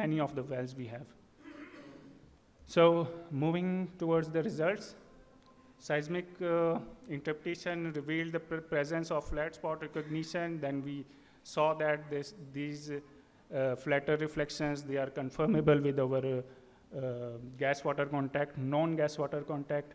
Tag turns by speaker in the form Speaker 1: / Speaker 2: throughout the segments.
Speaker 1: any of the wells we have. So moving towards the results, seismic interpretation revealed the presence of flat spot recognition. Then we saw that these flatter reflections, they are confirmable with our gas-water contact, non-gas water contact,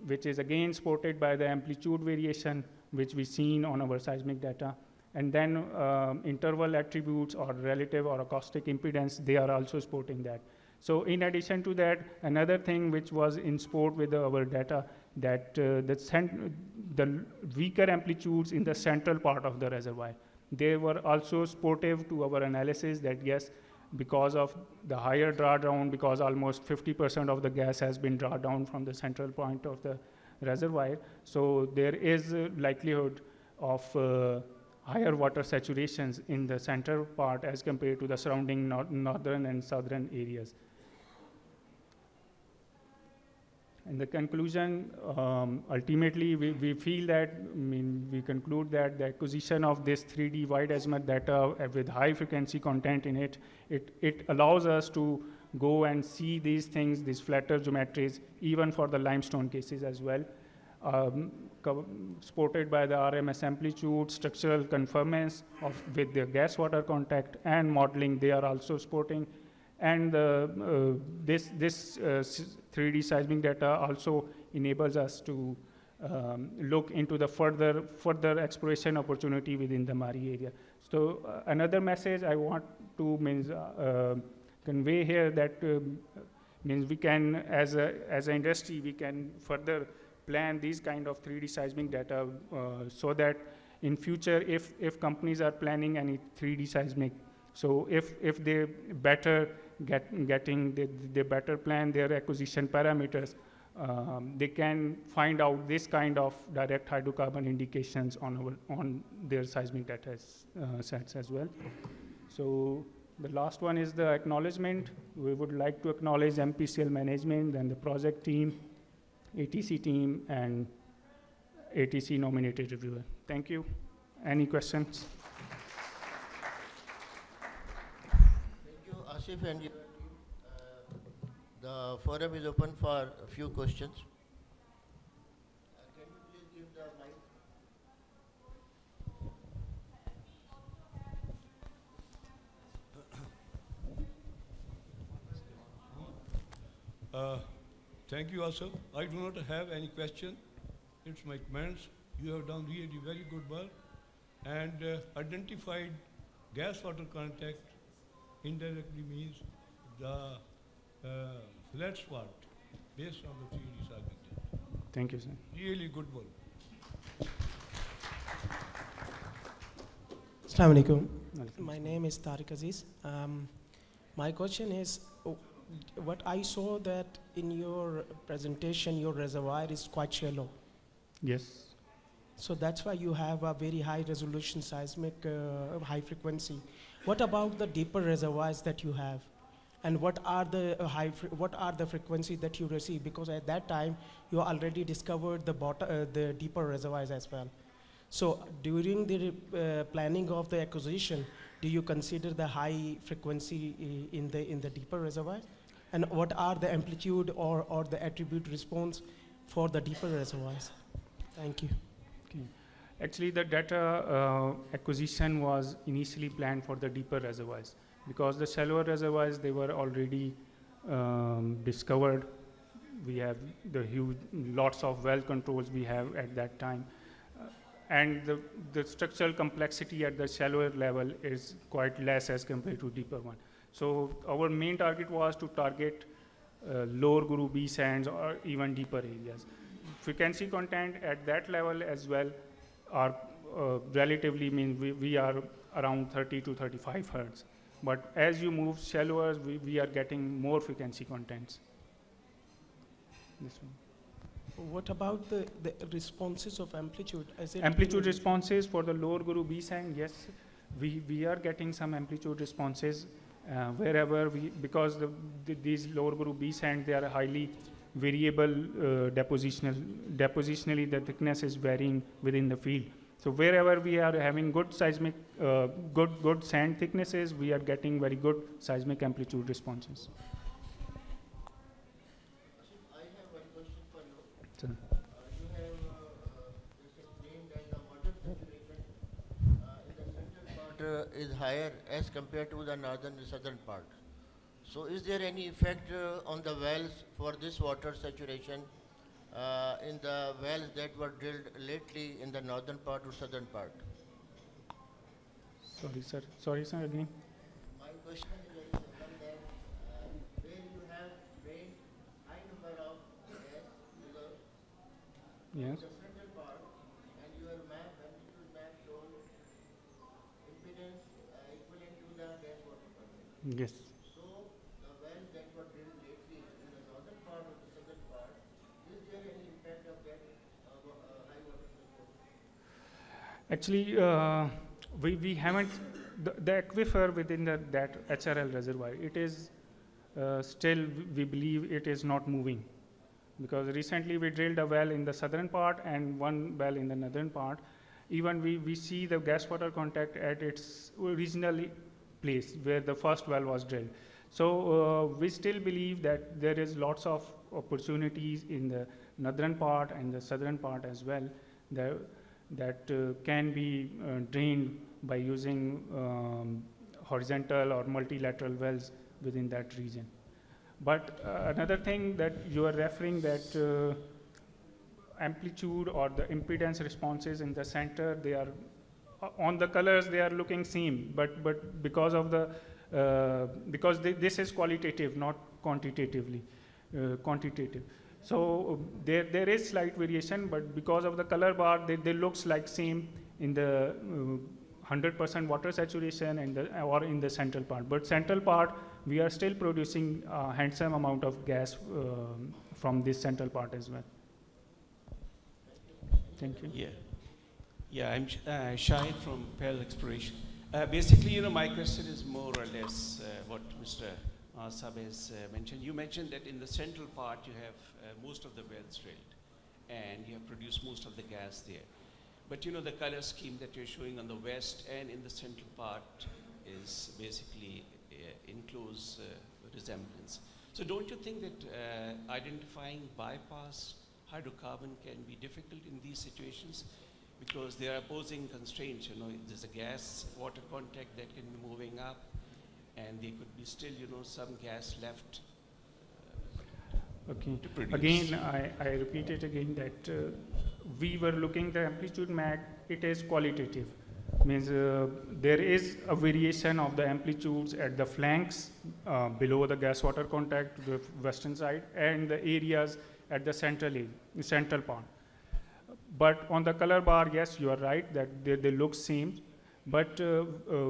Speaker 1: which is again supported by the amplitude variation, which we seen on our seismic data. And then interval attributes or relative or acoustic impedance, they are also supporting that. So in addition to that, another thing which was in support with our data, that the weaker amplitudes in the central part of the reservoir, they were also supportive to our analysis that yes, because of the higher drawdown, because almost 50% of the gas has been drawn down from the central point of the reservoir, so there is a likelihood of higher water saturations in the central part as compared to the surrounding northern and southern areas. In the conclusion, ultimately, we feel that, we conclude that the acquisition of this 3D wide azimuth data with high frequency content in it, it allows us to go and see these things, these flatter geometries, even for the limestone cases as well. Supported by the RMS amplitude, structural conformance with the gas-water contact and modeling, they are also supporting. And this 3D seismic data also enables us to look into the further exploration opportunity within the Mari area. So another message I want to convey here that we can, as an industry, we can further plan these kind of 3D seismic data so that in future, if companies are planning any 3D seismic, so if they better they better plan their acquisition parameters, they can find out this kind of direct hydrocarbon indications on their seismic data sets as well. So the last one is the acknowledgement. We would like to acknowledge MPCL management and the project team, ATC team, and ATC nominated reviewer. Thank you. Any questions?
Speaker 2: Asif and your team, the forum is open for a few questions. Can you please give the
Speaker 3: mic? Thank you, Asif. I do not have any question. It's my comments. You have done really very good work and identified gas-water contact indirectly means the flat spot based on the 3D seismic data.
Speaker 1: Thank you, sir.
Speaker 3: Really good work.
Speaker 4: Assalamu alaikum. My name is Tariq Aziz. My question is, what I saw that in your presentation, your reservoir is quite shallow.
Speaker 1: Yes.
Speaker 4: So that's why you have a very high resolution seismic, high frequency. What about the deeper reservoirs that you have? And what are the frequencies that you receive? Because at that time, you already discovered the deeper reservoirs as well. So during the planning of the acquisition, do you consider the high frequency in the deeper reservoirs? And what are the amplitude or the attribute response for the deeper reservoirs? Thank you.
Speaker 1: Okay. Actually, the data acquisition was initially planned for the deeper reservoirs because the shallower reservoirs, they were already discovered. We have the huge, lots of well controls we have at that time. And the structural complexity at the shallower level is quite less as compared to deeper one. So our main target was to target lower Guru B sands or even deeper areas. Frequency content at that level as well are relatively we are around 30 to 35 hertz. But as you move shallower, we are getting more frequency contents. This one.
Speaker 4: What about the responses of amplitude?
Speaker 1: Amplitude responses for the lower Guru B sand, yes, we are getting some amplitude responses wherever because these lower Guru B sand, they are highly variable depositionally the thickness is varying within the field. So wherever we are having good seismic, good sand thicknesses, we are getting very good seismic amplitude responses.
Speaker 2: I have one question for you.
Speaker 1: So,
Speaker 2: You have just explained that the water saturation in the central part is higher as compared to the northern and southern part. So is there any effect on the wells for this water saturation in the wells that were drilled lately in the northern part or southern part?
Speaker 1: sorry, sir, again.
Speaker 2: My question is very simple that where you have drained high number of gas reserves
Speaker 1: Yes.
Speaker 2: in the central part and your map, amplitude map shows impedance equivalent to the gas water content.
Speaker 1: Yes.
Speaker 2: So the wells that were drilled lately in the northern part or the southern part, is there any impact of that high water pressure?
Speaker 1: Actually, we haven't, the aquifer within that HRL reservoir, it is still, we believe it is not moving. Because recently we drilled a well in the southern part and one well in the northern part. Even we see the gas water contact at its original place where the first well was drilled. So we still believe that there is lots of opportunities in the northern part and the southern part as well that can be drained by using horizontal or multilateral wells within that region. But another thing that you are referring that amplitude or the impedance responses in the center, they are on the colors they are looking same, but because of the this is qualitative, not quantitatively quantitative. So there is slight variation, but because of the color bar, they looks like same in the 100% water saturation and or in the central part. But central part, we are still producing a handsome amount of gas from this central part as well. Thank you.
Speaker 5: Yeah, I'm Shahid from Pearl Exploration. Basically, my question is more or less what Mr. Asif has mentioned. You mentioned that in the central part you have most of the wells drilled and you have produced most of the gas there. But the color scheme that you're showing on the west and in the central part is basically in close resemblance. So don't you think that identifying bypass hydrocarbon can be difficult in these situations? Because there are opposing constraints, there's a gas water contact that can be moving up and there could be still, some gas left
Speaker 1: Okay.
Speaker 5: to produce.
Speaker 1: Again, I repeat it again that we were looking the amplitude mag, it is qualitative. Means there is a variation of the amplitudes at the flanks below the gas water contact, the western side, and the areas at the central part. But on the color bar, yes, you are right that they look same. But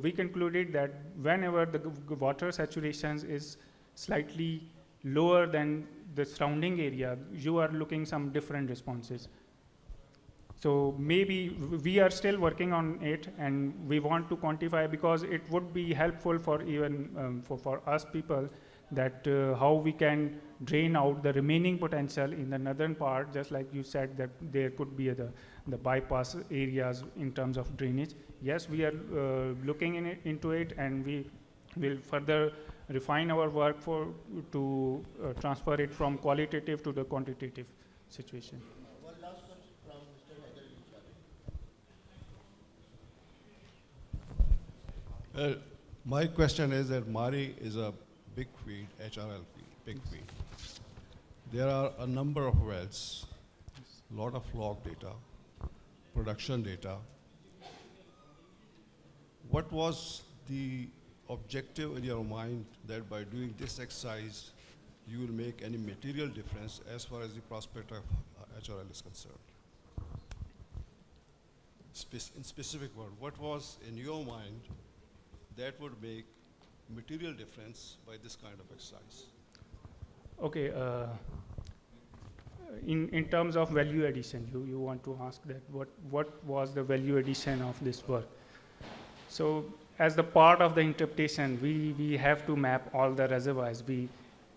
Speaker 1: we concluded that whenever the water saturation is slightly lower than the surrounding area, you are looking some different responses. So maybe we are still working on it and we want to quantify because it would be helpful for even for us people that how we can drain out the remaining potential in the northern part, just like you said that there could be the bypass areas in terms of drainage. Yes, we are looking into it and we will further refine our work to transfer it from qualitative to the quantitative situation.
Speaker 2: One last question from Mr. Haider.
Speaker 6: My question is that Mari is a big field, HRL field, big field. There are a number of wells, lot of log data, production data. What was the objective in your mind that by doing this exercise, you will make any material difference as far as the prospect of HRL is concerned? In specific word, what was in your mind that would make material difference by this kind of exercise?
Speaker 1: Okay, in terms of value addition, you want to ask that what was the value addition of this work? So as the part of the interpretation, we have to map all the reservoirs we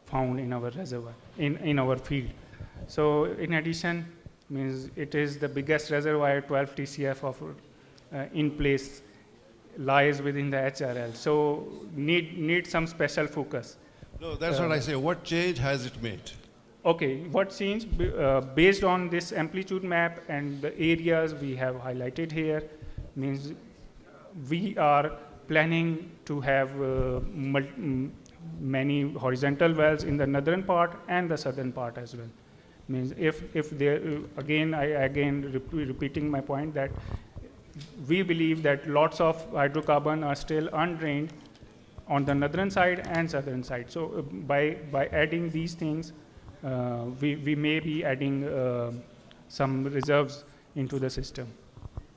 Speaker 1: found in our reservoir, in our field. So in addition, means it is the biggest reservoir, 12 TCF of in place lies within the HRL. So need some special focus.
Speaker 6: No, that's what I say. What change has it made?
Speaker 1: Okay, what changed based on this amplitude map and the areas we have highlighted here, means we are planning to have many horizontal wells in the northern part and the southern part as well. Means if there repeating my point that we believe that lots of hydrocarbon are still undrained on the northern side and southern side. So by adding these things, we may be adding some reserves into the system.